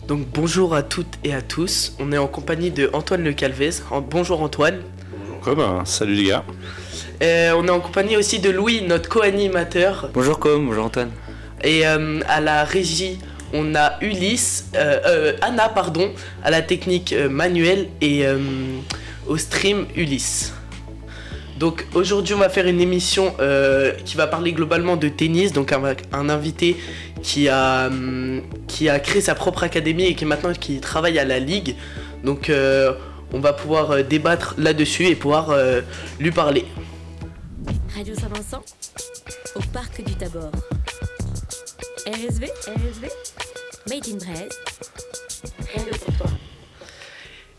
Donc bonjour à toutes et à tous, on est en compagnie de Antoine Le Calvez. Bonjour Antoine. Comme, salut les gars. On est en compagnie aussi de Louis, notre co-animateur. Bonjour Com, bonjour Antoine. Et à la régie, on a Anna, à la technique manuelle et au stream Ulysse. Donc aujourd'hui on va faire une émission qui va parler globalement de tennis, donc avec un invité qui a créé sa propre académie et qui travaille à la Ligue. Donc on va pouvoir débattre là-dessus et pouvoir lui parler. Radio Saint-Vincent, au parc du Tabor. RSV, Made in Brest. Radio pour toi.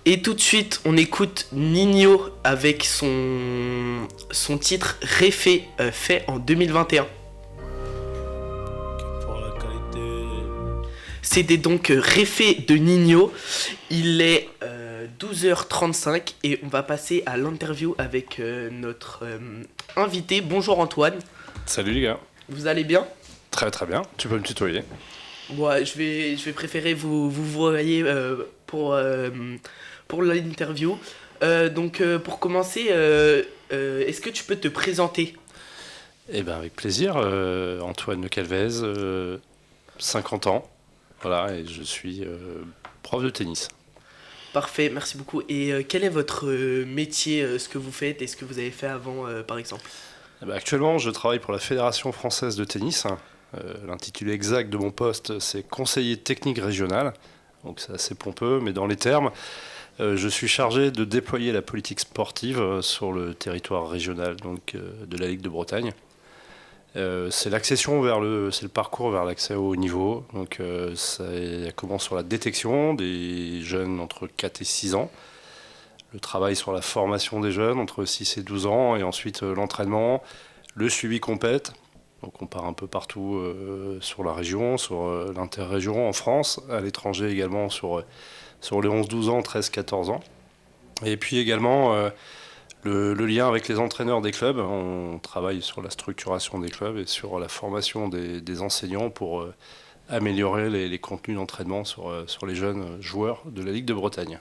Et tout de suite, on écoute Ninho avec son titre Réfé, fait en 2021. C'était donc Réfé de Ninho. Il est 12h35 et on va passer à l'interview avec notre invité. Bonjour Antoine. Salut les gars. Vous allez bien ? Très très bien, tu peux me tutoyer. Ouais, je vais préférer vous voyez pour l'interview. Donc pour commencer, est-ce que tu peux te présenter ? Eh bien avec plaisir, Antoine Le Calvez, 50 ans, voilà, et je suis prof de tennis. Parfait, merci beaucoup. Et quel est votre métier, ce que vous faites et ce que vous avez fait avant par exemple ? Eh bien, actuellement je travaille pour la Fédération Française de Tennis. L'intitulé exact de mon poste c'est conseiller technique régional, donc c'est assez pompeux, mais dans les termes, je suis chargé de déployer la politique sportive sur le territoire régional donc, de la Ligue de Bretagne. C'est le parcours vers l'accès au haut niveau. Donc, ça commence sur la détection des jeunes entre 4 et 6 ans, le travail sur la formation des jeunes entre 6 et 12 ans, et ensuite l'entraînement, le suivi compète. Donc on part un peu partout sur la région, sur l'interrégion en France, à l'étranger également sur les 11-12 ans, 13-14 ans. Et puis également le lien avec les entraîneurs des clubs. On travaille sur la structuration des clubs et sur la formation des enseignants pour améliorer les contenus d'entraînement sur les jeunes joueurs de la Ligue de Bretagne.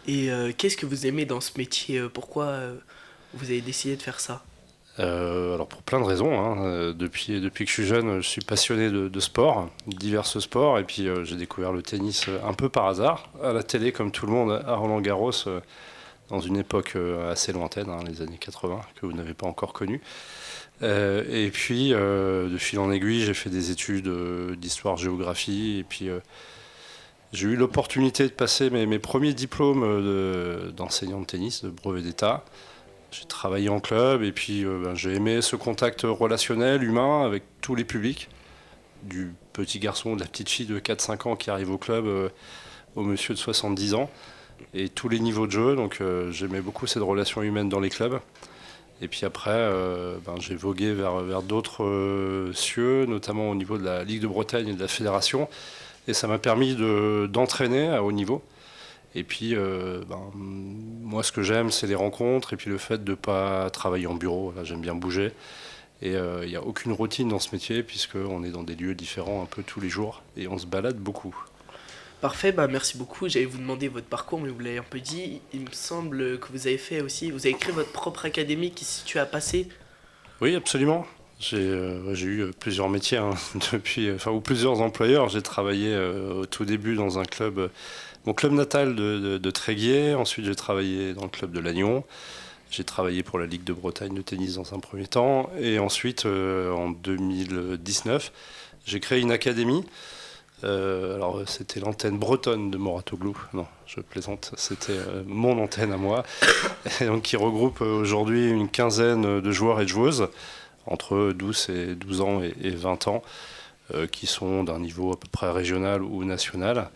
Et qu'est-ce que vous aimez dans ce métier ? Pourquoi vous avez décidé de faire ça ? Alors pour plein de raisons, hein. Depuis que je suis jeune, je suis passionné de sport, divers sports, et puis j'ai découvert le tennis un peu par hasard, à la télé comme tout le monde, à Roland-Garros, dans une époque assez lointaine, hein, les années 80, que vous n'avez pas encore connu. Et puis de fil en aiguille, j'ai fait des études d'histoire-géographie, et puis j'ai eu l'opportunité de passer mes premiers diplômes d'enseignant de tennis, de brevet d'État. J'ai travaillé en club et puis j'ai aimé ce contact relationnel, humain, avec tous les publics, du petit garçon, de la petite fille de 4-5 ans qui arrive au club, au monsieur de 70 ans, et tous les niveaux de jeu. Donc j'aimais beaucoup cette relation humaine dans les clubs. Et puis après, j'ai vogué vers d'autres cieux, notamment au niveau de la Ligue de Bretagne et de la Fédération. Et ça m'a permis d'entraîner à haut niveau. Et puis, moi, ce que j'aime, c'est les rencontres et puis le fait de ne pas travailler en bureau. Là, j'aime bien bouger. Et il n'y a aucune routine dans ce métier puisqu'on est dans des lieux différents un peu tous les jours et on se balade beaucoup. Parfait, merci beaucoup. J'allais vous demander votre parcours, mais vous l'avez un peu dit. Il me semble que vous avez fait aussi, vous avez créé votre propre académie qui se situe à Passé. Oui, absolument. J'ai eu plusieurs métiers ou plusieurs employeurs. J'ai travaillé au tout début dans un club. Mon club natal de Tréguier, ensuite j'ai travaillé dans le club de Lannion, j'ai travaillé pour la Ligue de Bretagne de tennis dans un premier temps, et ensuite en 2019, j'ai créé une académie. Alors c'était l'antenne bretonne de Moratoglou, non je plaisante, c'était mon antenne à moi, et donc, qui regroupe aujourd'hui une quinzaine de joueurs et de joueuses, entre 12 ans et 20 ans, qui sont d'un niveau à peu près régional ou national.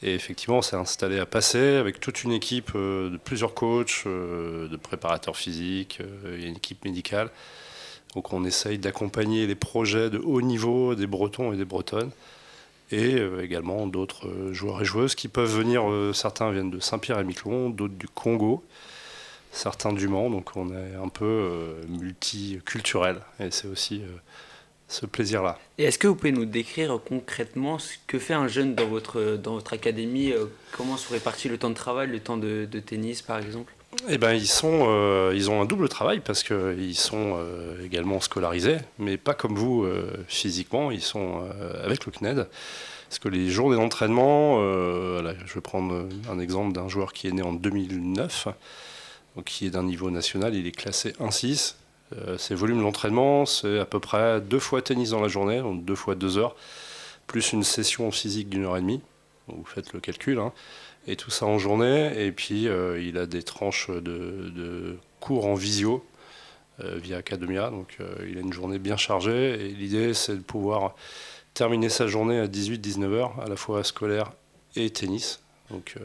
Et effectivement, on s'est installé à Passé avec toute une équipe de plusieurs coachs, de préparateurs physiques, il y a une équipe médicale. Donc on essaye d'accompagner les projets de haut niveau des Bretons et des Bretonnes. Et également d'autres joueurs et joueuses qui peuvent venir, certains viennent de Saint-Pierre-et-Miquelon, d'autres du Congo, certains du Mans. Donc on est un peu multiculturel et c'est aussi ce plaisir-là. Et est-ce que vous pouvez nous décrire concrètement ce que fait un jeune dans votre académie? Comment se répartit le temps de travail, le temps de tennis par exemple? Eh ben, ils ont un double travail parce qu'ils sont également scolarisés, mais pas comme vous physiquement, ils sont avec le CNED. Parce que les journées d'entraînement, là, je vais prendre un exemple d'un joueur qui est né en 2009, donc qui est d'un niveau national, il est classé 1-6. Ses volumes d'entraînement, c'est à peu près 2 fois tennis dans la journée, donc 2 fois 2 heures, plus une session physique d'1 heure et demie. Donc vous faites le calcul, hein. Et tout ça en journée. Et puis il a des tranches de cours en visio via Academia. Donc il a une journée bien chargée. Et l'idée, c'est de pouvoir terminer sa journée à 18-19 heures, à la fois scolaire et tennis. Donc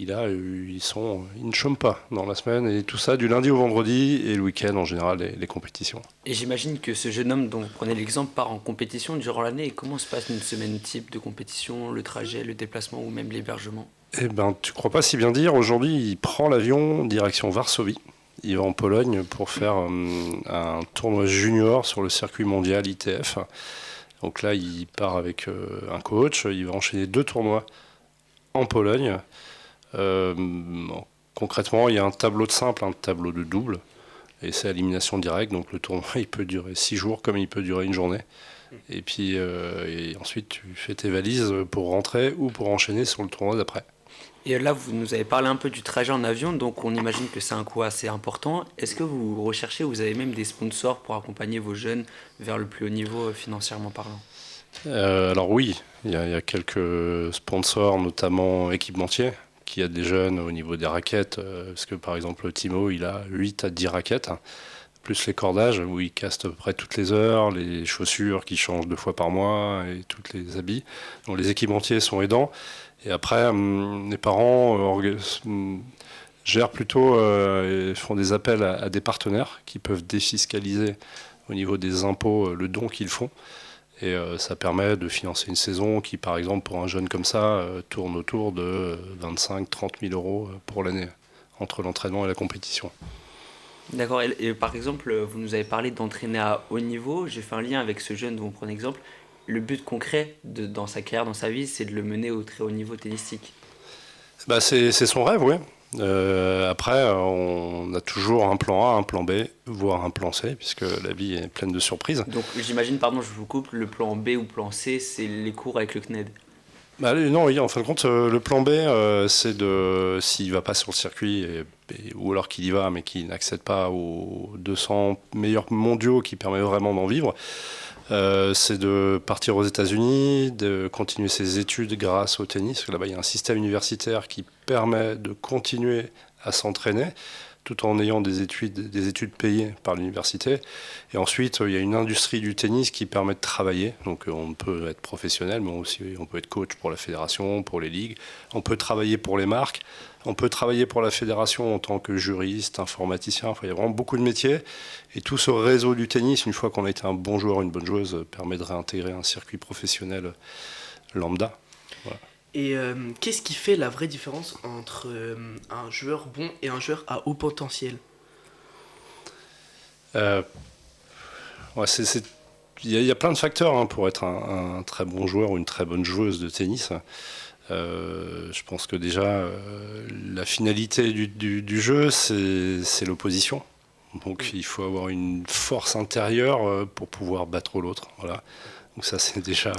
ils ne chôment pas dans la semaine, et tout ça du lundi au vendredi, et le week-end en général les compétitions. Et j'imagine que ce jeune homme dont vous prenez l'exemple part en compétition durant l'année. Et comment se passe une semaine type de compétition, le trajet, le déplacement ou même l'hébergement? Eh ben, tu crois pas si bien dire. Aujourd'hui, il prend l'avion direction Varsovie. Il va en Pologne pour faire un tournoi junior sur le circuit mondial ITF. Donc là, il part avec un coach. Il va enchaîner 2 tournois en Pologne. Concrètement, il y a un tableau de simple, un tableau de double, et c'est à élimination directe. Donc le tournoi, il peut durer 6 jours comme il peut durer une journée. Et puis et ensuite, tu fais tes valises pour rentrer ou pour enchaîner sur le tournoi d'après. Et là, vous nous avez parlé un peu du trajet en avion, donc on imagine que c'est un coût assez important. Est-ce que vous recherchez, vous avez même des sponsors pour accompagner vos jeunes vers le plus haut niveau financièrement parlant? Alors oui, il y a quelques sponsors, notamment équipementiers, qui aident des jeunes au niveau des raquettes, parce que par exemple Timo, il a 8 à 10 raquettes, plus les cordages, où il casse à peu près toutes les heures, les chaussures qui changent 2 fois par mois, et tous les habits. Donc les équipementiers sont aidants. Et après, les parents gèrent plutôt, font des appels à des partenaires qui peuvent défiscaliser au niveau des impôts le don qu'ils font. Et ça permet de financer une saison qui, par exemple, pour un jeune comme ça, tourne autour de 25-30 000 euros pour l'année, entre l'entraînement et la compétition. D'accord, et par exemple, vous nous avez parlé d'entraîner à haut niveau. J'ai fait un lien avec ce jeune dont vous prenez exemple. Le but concret dans sa carrière, dans sa vie, c'est de le mener au très haut niveau tennistique. Bah c'est son rêve, oui. Après, on a toujours un plan A, un plan B, voire un plan C, puisque la vie est pleine de surprises. Donc j'imagine, pardon, je vous coupe, le plan B ou plan C, c'est les cours avec le CNED. Bah, non, oui, en fin de compte, le plan B, c'est s'il ne va pas sur le circuit, ou alors qu'il y va, mais qu'il n'accède pas aux 200 meilleurs mondiaux qui permettent vraiment d'en vivre, c'est de partir aux États-Unis, de continuer ses études grâce au tennis. Parce que là-bas, il y a un système universitaire qui permet de continuer à s'entraîner tout en ayant des études payées par l'université. Et ensuite, il y a une industrie du tennis qui permet de travailler. Donc on peut être professionnel, mais aussi on peut être coach pour la fédération, pour les ligues. On peut travailler pour les marques. On peut travailler pour la fédération en tant que juriste, informaticien. Enfin, il y a vraiment beaucoup de métiers. Et tout ce réseau du tennis, une fois qu'on a été un bon joueur, une bonne joueuse, permet de réintégrer un circuit professionnel lambda. Voilà. Et qu'est-ce qui fait la vraie différence entre un joueur bon et un joueur à haut potentiel? Ouais, il y a plein de facteurs pour être un très bon joueur ou une très bonne joueuse de tennis. Je pense que déjà, la finalité du jeu, c'est l'opposition. Donc il faut avoir une force intérieure pour pouvoir battre l'autre. Voilà. Donc ça, c'est déjà,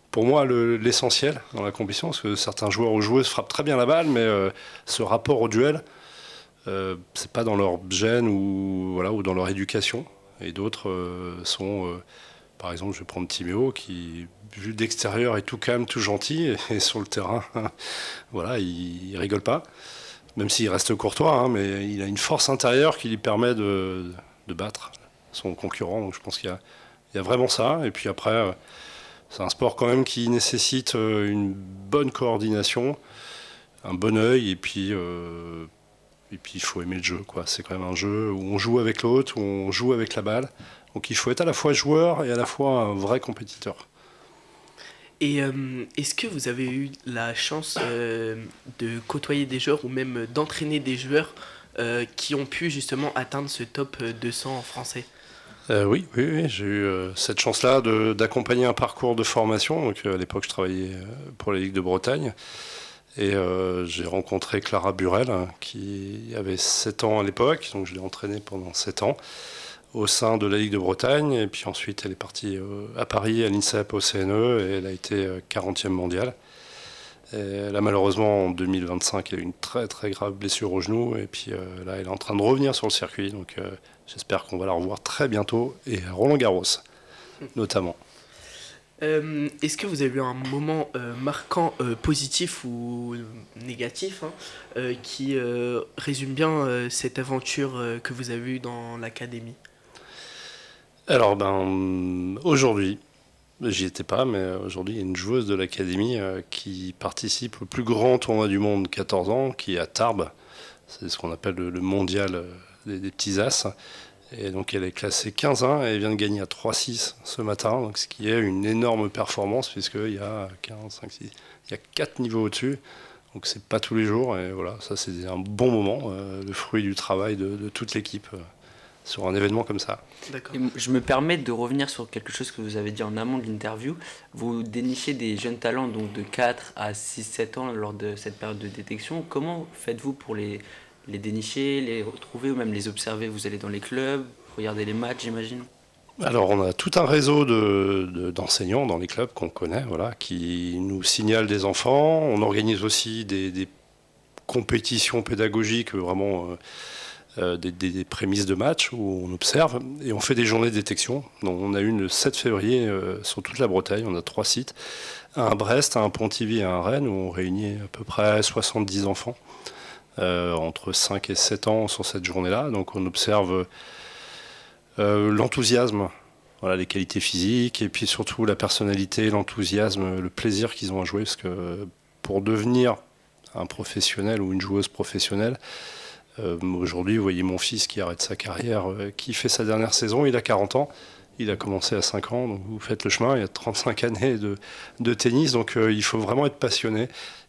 pour moi, l'essentiel dans la compétition, parce que certains joueurs ou joueuses frappent très bien la balle, mais ce rapport au duel, c'est pas dans leur gène ou dans leur éducation. Et d'autres sont... par exemple, je vais prendre Timéo qui, vu d'extérieur, est tout calme, tout gentil, et sur le terrain, voilà, il rigole pas, même s'il reste courtois, mais il a une force intérieure qui lui permet de battre son concurrent. Donc je pense qu'il y a vraiment ça. Et puis après, c'est un sport quand même qui nécessite une bonne coordination, un bon œil, et puis il faut aimer le jeu, quoi. C'est quand même un jeu où on joue avec l'autre, où on joue avec la balle. Donc il faut être à la fois joueur et à la fois un vrai compétiteur. Et est-ce que vous avez eu la chance de côtoyer des joueurs ou même d'entraîner des joueurs qui ont pu justement atteindre ce top 200 français? Oui, j'ai eu cette chance-là d'accompagner un parcours de formation. Donc, à l'époque, je travaillais pour la Ligue de Bretagne. Et j'ai rencontré Clara Burel, hein, qui avait 7 ans à l'époque. Donc, je l'ai entraînée pendant 7 ans au sein de la Ligue de Bretagne. Et puis ensuite, elle est partie à Paris, à l'INSEP, au CNE. Et elle a été 40e mondiale. Et là, malheureusement, en 2025, elle a eu une très très grave blessure au genou. Et puis là, elle est en train de revenir sur le circuit. Donc j'espère qu'on va la revoir très bientôt. Et à Roland-Garros, notamment. Est-ce que vous avez eu un moment marquant, positif ou négatif, hein, qui résume bien cette aventure que vous avez eue dans l'académie? Alors, aujourd'hui, j'y étais pas, mais aujourd'hui, il y a une joueuse de l'académie qui participe au plus grand tournoi du monde, 14 ans, qui est à Tarbes. C'est ce qu'on appelle le mondial des petits as. Et donc, elle est classée 15-1 et elle vient de gagner à 3-6 ce matin, donc ce qui est une énorme performance, puisqu'il y a 15, 5, 6, il y a 4 niveaux au-dessus. Donc, c'est pas tous les jours. Et voilà, ça, c'est un bon moment, le fruit du travail de toute l'équipe sur un événement comme ça. D'accord. Et je me permets de revenir sur quelque chose que vous avez dit en amont de l'interview. Vous dénichez des jeunes talents donc de 4 à 6-7 ans lors de cette période de détection. Comment faites-vous pour les dénicher, les retrouver ou même les observer? Vous allez dans les clubs, regardez les matchs, j'imagine? Alors, on a tout un réseau d'enseignants dans les clubs qu'on connaît, voilà, qui nous signalent des enfants. On organise aussi des compétitions pédagogiques, vraiment des prémices de match où on observe et on fait des journées de détection. Donc, on a une le 7 février sur toute la Bretagne. On a 3 sites, un à Brest, un à Pontivy et un à Rennes, où on réunit à peu près 70 enfants entre 5 et 7 ans sur cette journée-là. Donc, on observe l'enthousiasme, voilà, les qualités physiques et puis surtout la personnalité, l'enthousiasme, le plaisir qu'ils ont à jouer, parce que pour devenir un professionnel ou une joueuse professionnelle, aujourd'hui, vous voyez mon fils qui arrête sa carrière, qui fait sa dernière saison, il a 40 ans, il a commencé à 5 ans, donc vous faites le chemin, il y a 35 années de tennis, donc il faut vraiment être passionné,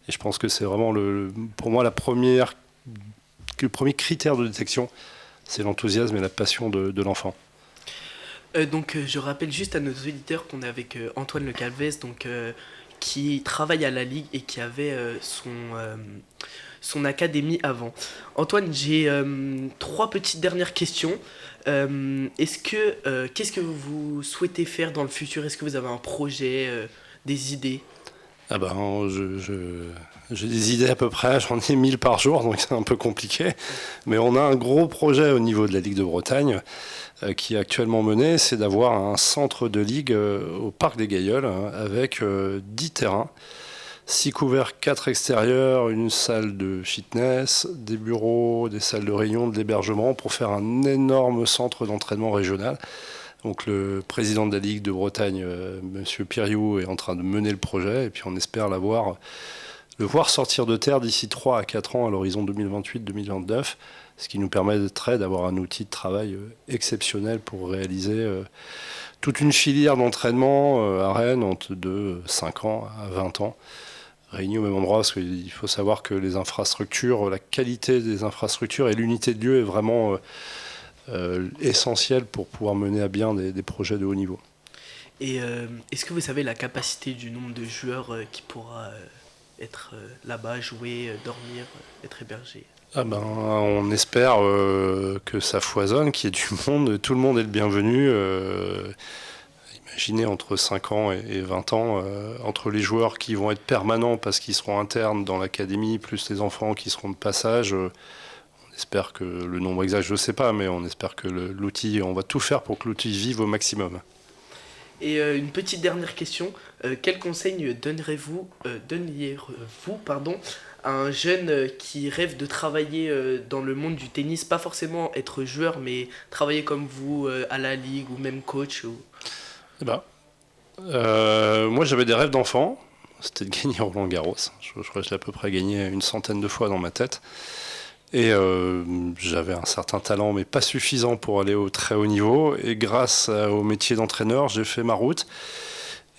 et je pense que c'est vraiment pour moi le premier critère de détection, c'est l'enthousiasme et la passion de l'enfant. Donc je rappelle juste à nos auditeurs qu'on est avec Antoine Le Calvez, donc, qui travaille à la Ligue et qui avait son académie avant. Antoine, j'ai 3 petites dernières questions. Qu'est-ce que vous souhaitez faire dans le futur? Est-ce que vous avez un projet, des idées? Ah j'ai des idées à peu près, j'en ai 1000 par jour, donc c'est un peu compliqué. Mais on a un gros projet au niveau de la Ligue de Bretagne qui est actuellement mené, c'est d'avoir un centre de ligue au Parc des Gailleuls avec 10 terrains, 6 couverts, 4 extérieurs, une salle de fitness, des bureaux, des salles de réunion, de l'hébergement pour faire un énorme centre d'entraînement régional. Donc le président de la Ligue de Bretagne, Monsieur Piriou, est en train de mener le projet et puis on espère le voir sortir de terre d'ici 3 à 4 ans à l'horizon 2028-2029, ce qui nous permettrait d'avoir un outil de travail exceptionnel pour réaliser toute une filière d'entraînement à Rennes de 5 ans à 20 ans, réunis au même endroit, parce qu'il faut savoir que les infrastructures, la qualité des infrastructures et l'unité de lieu est vraiment essentielle pour pouvoir mener à bien des projets de haut niveau. Et est-ce que vous savez la capacité du nombre de joueurs qui pourra être là-bas, jouer, dormir, être hébergé? On espère que ça foisonne, qu'il y ait du monde, tout le monde est le bienvenu. Imaginez entre 5 ans et 20 ans, entre les joueurs qui vont être permanents parce qu'ils seront internes dans l'académie, plus les enfants qui seront de passage. On espère que le nombre exact, je ne sais pas, mais on espère que l'outil, on va tout faire pour que l'outil vive au maximum. Et une petite dernière question, quel conseil donniez-vous à un jeune qui rêve de travailler dans le monde du tennis, pas forcément être joueur, mais travailler comme vous à la Ligue ou même coach Moi j'avais des rêves d'enfant, c'était de gagner Roland-Garros. Je crois que je l'ai à peu près gagné une centaine de fois dans ma tête. Et j'avais un certain talent, mais pas suffisant pour aller au très haut niveau. Et grâce au métier d'entraîneur, j'ai fait ma route.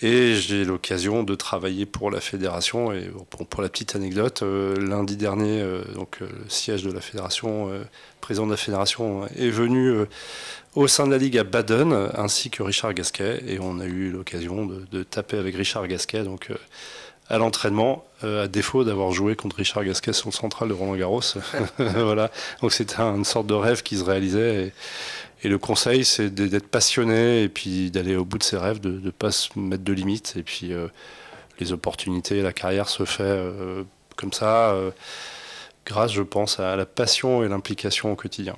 Et j'ai l'occasion de travailler pour la fédération. Et pour la petite anecdote, lundi dernier, le siège de la fédération, président de la fédération, est venu au sein de la Ligue à Baden, ainsi que Richard Gasquet. Et on a eu l'occasion de taper avec Richard Gasquet à l'entraînement, à défaut d'avoir joué contre Richard Gasquet sur le central de Roland-Garros. Voilà. Donc c'était une sorte de rêve qui se réalisait. Et le conseil, c'est d'être passionné et puis d'aller au bout de ses rêves, de ne pas se mettre de limites. Et puis les opportunités, la carrière se fait comme ça, grâce, je pense, à la passion et l'implication au quotidien.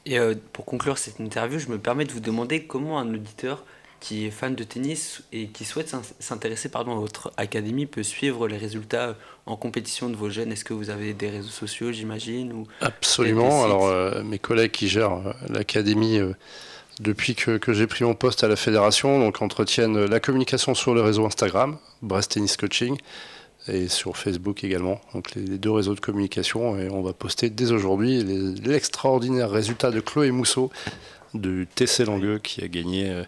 Et pour conclure cette interview, je me permets de vous demander comment un auditeur qui est fan de tennis et qui souhaite s'intéresser à votre académie peut suivre les résultats en compétition de vos jeunes. Est-ce que vous avez des réseaux sociaux, j'imagine, ou Absolument. Alors, mes collègues qui gèrent l'académie depuis que j'ai pris mon poste à la fédération donc entretiennent la communication sur le réseau Instagram, Brest Tennis Coaching, et sur Facebook également. Donc les deux réseaux de communication. Et on va poster dès aujourd'hui l'extraordinaire résultat de Chloé Mousseau du TC Langueux qui a gagné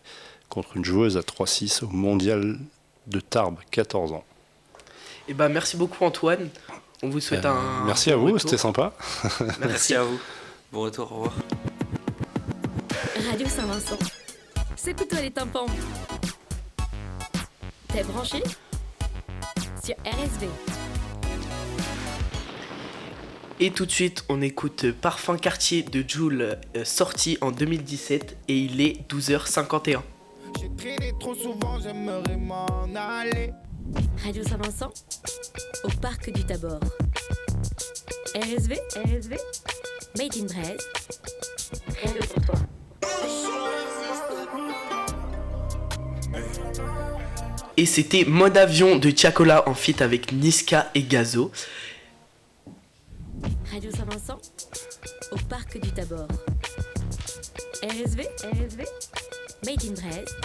contre une joueuse à 3-6 au mondial de Tarbes, 14 ans. Et merci beaucoup Antoine. On vous souhaite un merci à vous, retour. C'était sympa. Merci à vous. Bon retour, au revoir. Radio Saint-Vincent. Secoue-toi les tympans. T'es branché sur RSV. Et tout de suite, on écoute Parfum Quartier de Jul, sorti en 2017, et il est 12h51. J'ai traîné trop souvent, j'aimerais m'en aller. Radio Saint-Vincent, au parc du Tabor. RSV, Made in Brest, rien que pour toi. Et c'était Mode Avion de Tiakola en feat avec Niska et Gazo. Radio Saint-Vincent, au parc du Tabor. RSV, Made in Brest,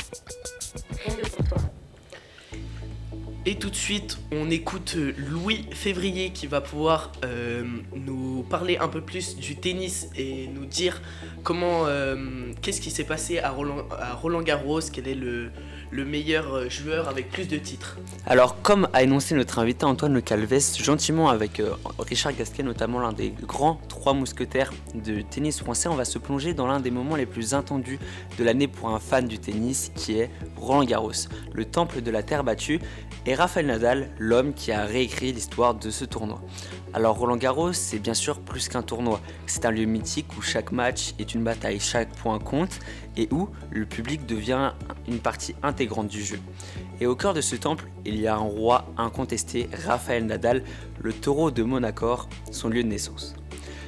rien que pour toi. Et tout de suite, on écoute Louis Février qui va pouvoir nous parler un peu plus du tennis et nous dire qu'est-ce qui s'est passé à Roland-Garros, quel est le meilleur joueur avec plus de titres. Alors, comme a énoncé notre invité Antoine Le Calves, gentiment avec Richard Gasquet, notamment l'un des grands 3 mousquetaires de tennis français, on va se plonger dans l'un des moments les plus attendus de l'année pour un fan du tennis, qui est Roland-Garros, le temple de la terre battue, et Rafael Nadal, l'homme qui a réécrit l'histoire de ce tournoi. Alors Roland-Garros, c'est bien sûr plus qu'un tournoi, c'est un lieu mythique où chaque match est une bataille, chaque point compte, et où le public devient une partie intégrante du jeu. Et au cœur de ce temple, il y a un roi incontesté, Rafael Nadal, le taureau de Monacor, son lieu de naissance.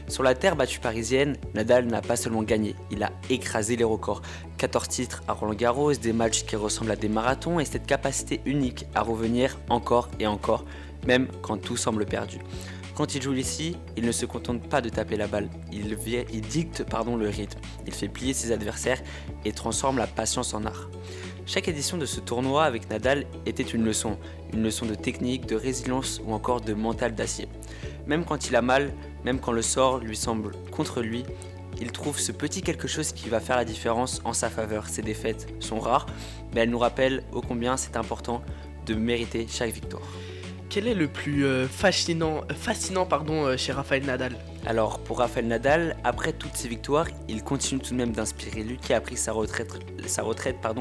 Sur la terre battue parisienne, Nadal n'a pas seulement gagné, il a écrasé les records. 14 titres à Roland-Garros, des matchs qui ressemblent à des marathons et cette capacité unique à revenir encore et encore, même quand tout semble perdu. Quand il joue ici, il ne se contente pas de taper la balle, il dicte le rythme, il fait plier ses adversaires et transforme la patience en art. Chaque édition de ce tournoi avec Nadal était une leçon de technique, de résilience ou encore de mental d'acier. Même quand il a mal, même quand le sort lui semble contre lui, il trouve ce petit quelque chose qui va faire la différence en sa faveur. Ses défaites sont rares, mais elles nous rappellent ô combien c'est important de mériter chaque victoire. Quel est le plus fascinant chez Rafael Nadal ? Alors pour Rafael Nadal, après toutes ses victoires, il continue tout de même d'inspirer. Lui qui a pris sa retraite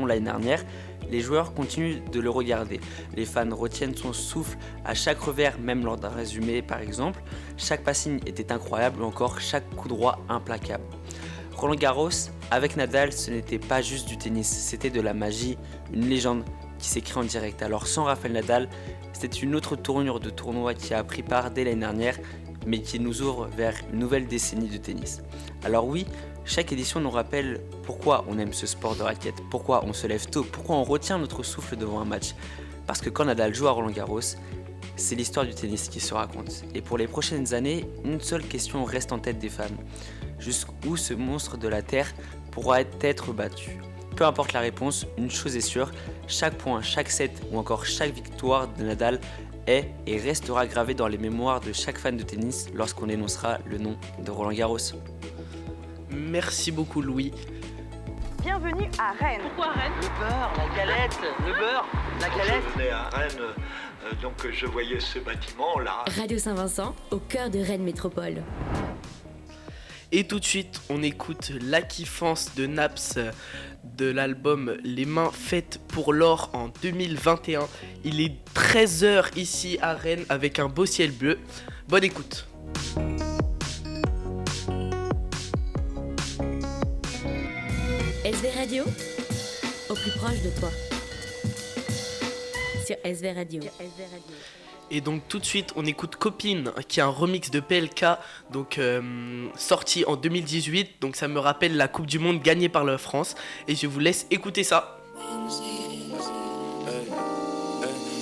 l'année dernière, les joueurs continuent de le regarder. Les fans retiennent son souffle à chaque revers, même lors d'un résumé par exemple. Chaque passing était incroyable ou encore chaque coup droit implacable. Roland Garros, avec Nadal, ce n'était pas juste du tennis, c'était de la magie, une légende qui s'est créée en direct. Alors sans Rafael Nadal, c'était une autre tournure de tournoi qui a pris part dès l'année dernière, mais qui nous ouvre vers une nouvelle décennie de tennis. Alors oui, chaque édition nous rappelle pourquoi on aime ce sport de raquette, pourquoi on se lève tôt, pourquoi on retient notre souffle devant un match. Parce que quand Nadal joue à Roland-Garros, c'est l'histoire du tennis qui se raconte. Et pour les prochaines années, une seule question reste en tête des fans. Jusqu'où ce monstre de la Terre pourra être battu ? Peu importe la réponse, une chose est sûre, chaque point, chaque set ou encore chaque victoire de Nadal est et restera gravé dans les mémoires de chaque fan de tennis lorsqu'on énoncera le nom de Roland Garros. Merci beaucoup Louis. Bienvenue à Rennes. Pourquoi Rennes? Le beurre, la galette, le beurre, la galette. Je venais à Rennes, donc je voyais ce bâtiment là. Radio Saint-Vincent, au cœur de Rennes Métropole. Et tout de suite, on écoute La Kiffance de Naps de l'album Les Mains Faites pour l'Or en 2021. Il est 13h ici à Rennes avec un beau ciel bleu. Bonne écoute. SV Radio, au plus proche de toi. Sur SV Radio. Et donc tout de suite, on écoute Copine, qui est un remix de PLK, donc sorti en 2018. Donc ça me rappelle la Coupe du Monde gagnée par la France. Et je vous laisse écouter ça.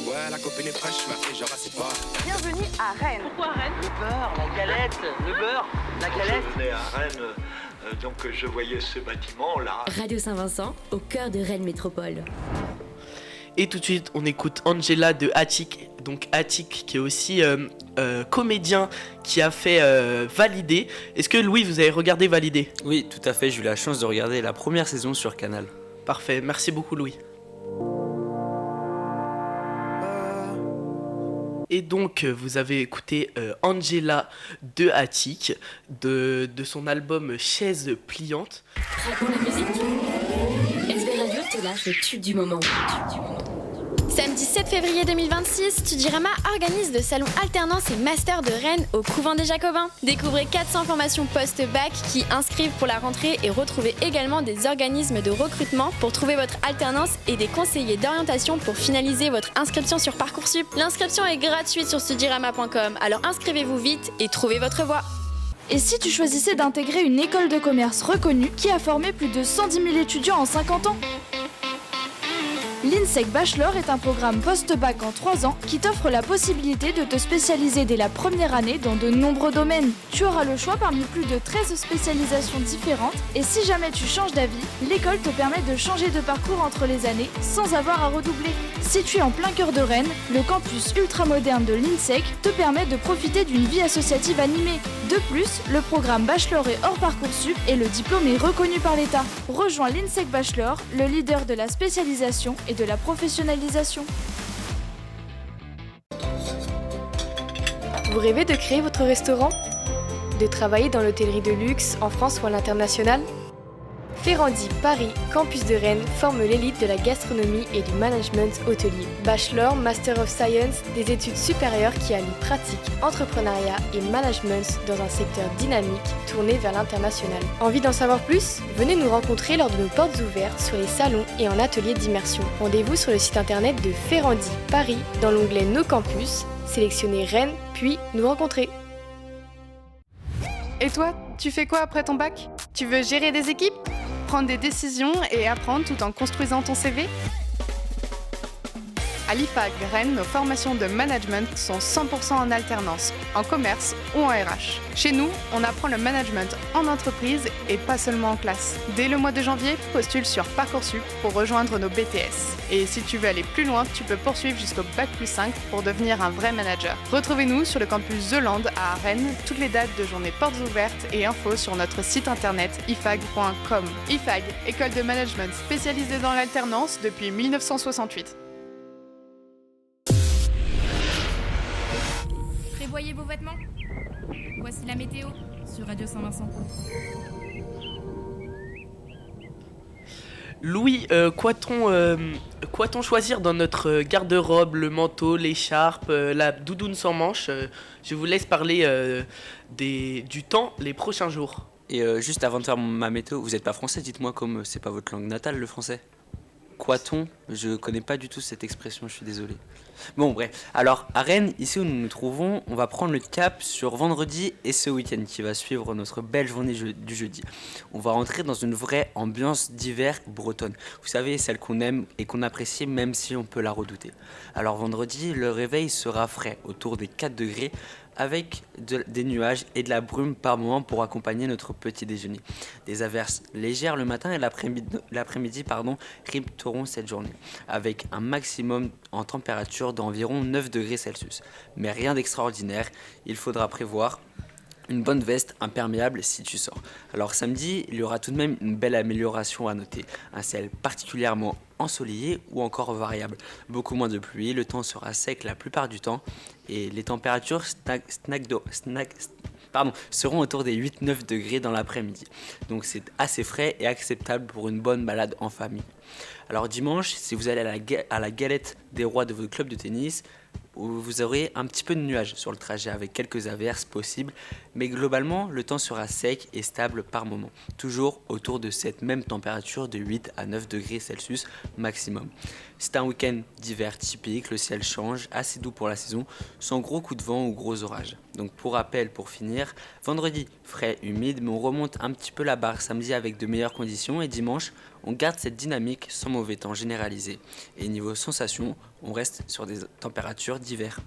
Ouais, la copine est fraîche, ma fille, genre, c'est pas. Bienvenue à Rennes. Pourquoi Rennes? Le beurre, la galette, le beurre, la galette. Je venais à Rennes, donc je voyais ce bâtiment là. Radio Saint-Vincent, au cœur de Rennes Métropole. Et tout de suite, on écoute Angela de Attic. Donc Attic, qui est aussi comédien, qui a fait Validé. Est-ce que Louis, vous avez regardé Validé? Oui, tout à fait, j'ai eu la chance de regarder la première saison sur Canal. Parfait, merci beaucoup Louis. Et donc, vous avez écouté Angela de Attic, de son album Chaise pliante. Craquons la musique. SV Radio te lâche le tube du moment. Samedi 7 février 2026, Studirama organise le salon alternance et master de Rennes au Couvent des Jacobins. Découvrez 400 formations post-bac qui inscrivent pour la rentrée et retrouvez également des organismes de recrutement pour trouver votre alternance et des conseillers d'orientation pour finaliser votre inscription sur Parcoursup. L'inscription est gratuite sur studirama.com, alors inscrivez-vous vite et trouvez votre voie. Et si tu choisissais d'intégrer une école de commerce reconnue qui a formé plus de 110 000 étudiants en 50 ans ? L'INSEC Bachelor est un programme post-bac en 3 ans qui t'offre la possibilité de te spécialiser dès la première année dans de nombreux domaines. Tu auras le choix parmi plus de 13 spécialisations différentes et si jamais tu changes d'avis, l'école te permet de changer de parcours entre les années sans avoir à redoubler. Situé en plein cœur de Rennes, le campus ultramoderne de l'INSEC te permet de profiter d'une vie associative animée. De plus, le programme Bachelor est hors Parcoursup et le diplôme est reconnu par l'État. Rejoins l'INSEC Bachelor, le leader de la spécialisation et de la professionnalisation. Vous rêvez de créer votre restaurant? De travailler dans l'hôtellerie de luxe en France ou à l'international? Ferrandi Paris, campus de Rennes, forme l'élite de la gastronomie et du management hôtelier. Bachelor, Master of Science, des études supérieures qui allient pratique, entrepreneuriat et management dans un secteur dynamique tourné vers l'international. Envie d'en savoir plus? Venez nous rencontrer lors de nos portes ouvertes sur les salons et en ateliers d'immersion. Rendez-vous sur le site internet de Ferrandi Paris dans l'onglet Nos campus, sélectionnez Rennes puis nous rencontrer. Et toi, tu fais quoi après ton bac? Tu veux gérer des équipes? Prendre des décisions et apprendre tout en construisant ton CV? À l'IFAG Rennes, nos formations de management sont 100% en alternance, en commerce ou en RH. Chez nous, on apprend le management en entreprise et pas seulement en classe. Dès le mois de janvier, postule sur Parcoursup pour rejoindre nos BTS. Et si tu veux aller plus loin, tu peux poursuivre jusqu'au Bac+5 pour devenir un vrai manager. Retrouvez-nous sur le campus The Land à Rennes, toutes les dates de journée portes ouvertes et infos sur notre site internet ifag.com. IFAG, école de management spécialisée dans l'alternance depuis 1968. Prévoyez vos vêtements. Voici la météo sur Radio Saint-Vincent. Louis, quoi-t-on choisir dans notre garde-robe? Le manteau, l'écharpe, la doudoune sans manche. Je vous laisse parler du temps les prochains jours. Et juste avant de faire ma météo, vous n'êtes pas français, dites-moi, comme c'est pas votre langue natale le français. Quoi-t-on? Je connais pas du tout cette expression, je suis désolé. Bon bref, alors à Rennes, ici où nous nous trouvons, on va prendre le cap sur vendredi et ce week-end qui va suivre notre belle journée du jeudi. On va rentrer dans une vraie ambiance d'hiver bretonne. Vous savez, celle qu'on aime et qu'on apprécie même si on peut la redouter. Alors vendredi, le réveil sera frais, autour des 4 degrés, avec des nuages et de la brume par moment pour accompagner notre petit déjeuner. Des averses légères le matin et l'après-midi rythmeront cette journée, avec un maximum en température d'environ 9 degrés Celsius. Mais rien d'extraordinaire, il faudra prévoir une bonne veste imperméable si tu sors. Alors samedi, il y aura tout de même une belle amélioration à noter. Un ciel particulièrement ensoleillé ou encore variable. Beaucoup moins de pluie, le temps sera sec la plupart du temps et les températures seront autour des 8-9 degrés dans l'après-midi. Donc c'est assez frais et acceptable pour une bonne balade en famille. Alors dimanche, si vous allez à la galette des rois de votre club de tennis, vous aurez un petit peu de nuages sur le trajet avec quelques averses possibles, mais globalement le temps sera sec et stable par moment, toujours autour de cette même température de 8 à 9 degrés Celsius maximum. C'est un week-end d'hiver typique, le ciel change, assez doux pour la saison, sans gros coups de vent ou gros orages. Donc pour rappel, pour finir, vendredi frais, humide, mais on remonte un petit peu la barre samedi avec de meilleures conditions et dimanche, on garde cette dynamique sans mauvais temps généralisé. Et niveau sensation, on reste sur des températures d'hiver.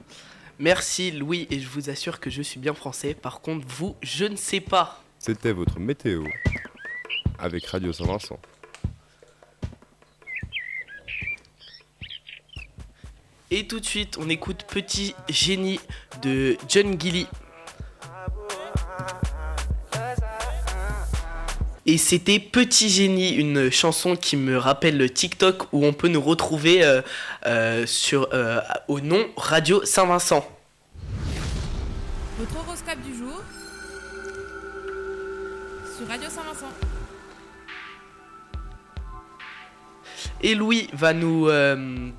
Merci Louis, et je vous assure que je suis bien français. Par contre, vous, je ne sais pas. C'était votre météo avec Radio Saint-Vincent. Et tout de suite, on écoute Petit Génie de John Gilly. Et c'était Petit Génie, une chanson qui me rappelle le TikTok où on peut nous retrouver au nom Radio Saint-Vincent. Votre horoscope du jour sur Radio Saint-Vincent. Et Louis va nous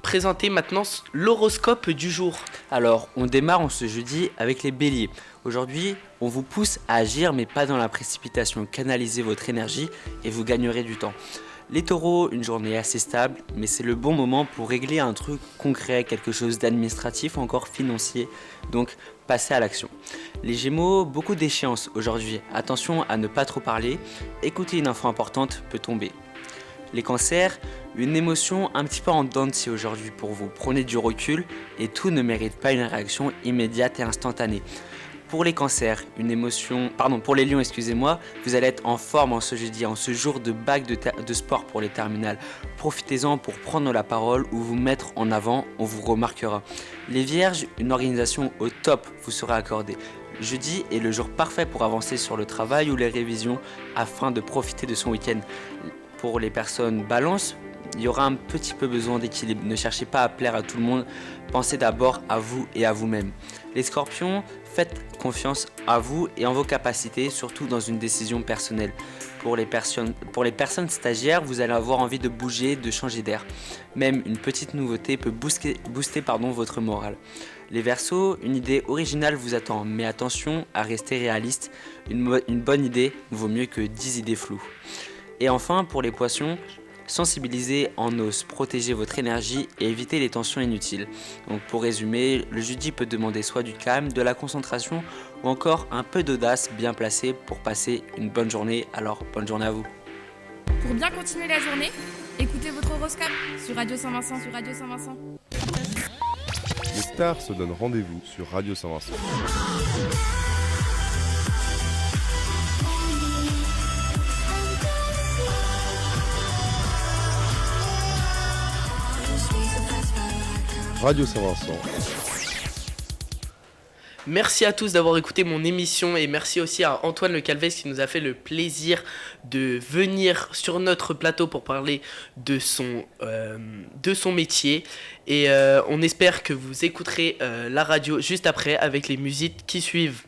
présenter maintenant l'horoscope du jour. Alors, on démarre en ce jeudi avec les béliers. Aujourd'hui, on vous pousse à agir mais pas dans la précipitation. Canalisez votre énergie et vous gagnerez du temps. Les taureaux, une journée assez stable, mais c'est le bon moment pour régler un truc concret, quelque chose d'administratif, encore financier. Donc, passez à l'action. Les gémeaux, beaucoup d'échéances aujourd'hui. Attention à ne pas trop parler. Écouter une info importante peut tomber. Les cancers, une émotion un petit peu en dents de scie aujourd'hui pour vous. Prenez du recul et tout ne mérite pas une réaction immédiate et instantanée. Pour les cancers, pour les lions, vous allez être en forme en ce jeudi, en ce jour de bac de sport pour les terminales. Profitez-en pour prendre la parole ou vous mettre en avant, on vous remarquera. Les vierges, une organisation au top vous sera accordée. Jeudi est le jour parfait pour avancer sur le travail ou les révisions afin de profiter de son week-end. Pour les personnes balance, il y aura un petit peu besoin d'équilibre. Ne cherchez pas à plaire à tout le monde, pensez d'abord à vous et à vous-même. Les scorpions, faites confiance à vous et en vos capacités, surtout dans une décision personnelle. Pour les personnes stagiaires, vous allez avoir envie de bouger, de changer d'air. Même une petite nouveauté peut booster votre morale. Les Verseaux, une idée originale vous attend, mais attention à rester réaliste. Une bonne idée vaut mieux que 10 idées floues. Et enfin, pour les poissons, sensibilisez en os, protégez votre énergie et évitez les tensions inutiles. Donc pour résumer, le jeudi peut demander soit du calme, de la concentration ou encore un peu d'audace bien placée pour passer une bonne journée. Alors bonne journée à vous. Pour bien continuer la journée, écoutez votre horoscope sur Radio Saint-Vincent. Les stars se donnent rendez-vous sur Radio Saint-Vincent. Radio Saint-Vincent. Merci à tous d'avoir écouté mon émission et merci aussi à Antoine Le Calvez qui nous a fait le plaisir de venir sur notre plateau pour parler de son métier. Et on espère que vous écouterez la radio juste après avec les musiques qui suivent.